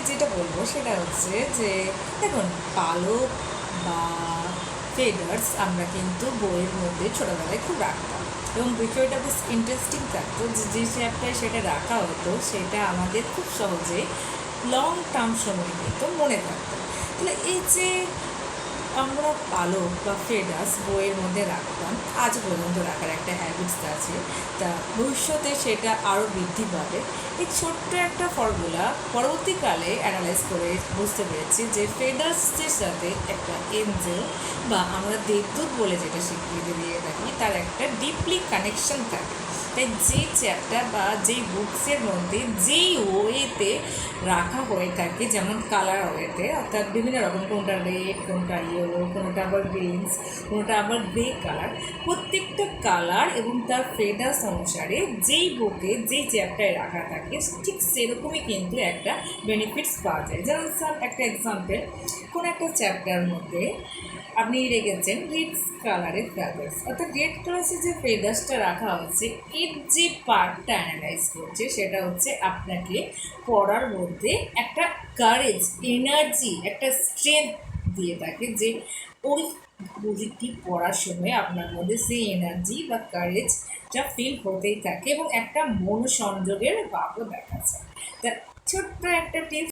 যেটা বলবো সেটা হচ্ছে যে দেখুন, পালক বা ফেদার্স আমরা কিন্তু বইয়ের মধ্যে ছোটোবেলায় খুব রাখতাম, এবং বিষয়টা বেশ ইন্টারেস্টিং থাকতো যে যে চ্যাপ্টারে সেটা রাখা হতো সেটা আমাদের খুব সহজে লং টার্ম সময় কিন্তু মনে থাকতো। তাহলে এই যে আমরা পালক বা ফেডাস বইয়ের মধ্যে রাখতাম, আজ পর্যন্ত রাখার একটা হ্যাবিটস আছে, তা ভবিষ্যতে সেটা আরও বৃদ্ধি পাবে। এই ছোট্ট একটা ফর্মুলা পরবর্তীকালে অ্যানালাইজ করে বুঝতে পেরেছি যে ফেডাসের সাথে একটা এঞ্জেল বা আমরা দেবদূত বলে যেটা স্বীকৃতি দিয়ে থাকি তার একটা ডিপলি কানেকশন থাকে। তাই যে চ্যাপ্টার বা যেই বুকসের মধ্যে যেই ওয়েতে রাখা হয়ে থাকে, যেমন কালার ওয়েতে, অর্থাৎ বিভিন্ন রকম, কোনটা রেড, কোনটা ইয়েলো, কোনটা আবার গ্রিনস, কোনটা আবার গ্রে কালার, প্রত্যেকটা কালার এবং তার ফেডাস অনুসারে যেই বুকে যেই চ্যাপ্টারে রাখা থাকে ঠিক সেরকমই কিন্তু একটা বেনিফিটস পাওয়া যায়। যেমন স্যার একটা এক্সাম্পল, কোনো একটা চ্যাপ্টার মধ্যে আপনি রেখেছেন রেড কালারের ফেদার্স, অর্থাৎ রেড কালারের যে ফেদার্সটা রাখা হচ্ছে এর যে পার্টটা অ্যানালাইজ করছে সেটা হচ্ছে আপনাকে পড়ার মধ্যে একটা কারেজ, এনার্জি, একটা স্ট্রেংথ দিয়ে থাকে, যে ওই বইটি পড়ার সময় আপনার মধ্যে সেই এনার্জি বা কারেজটা ফিল হতেই থাকে এবং একটা মনোসংযোগের ভাবও দেখা যায়। তা ছোট্ট একটা টিপস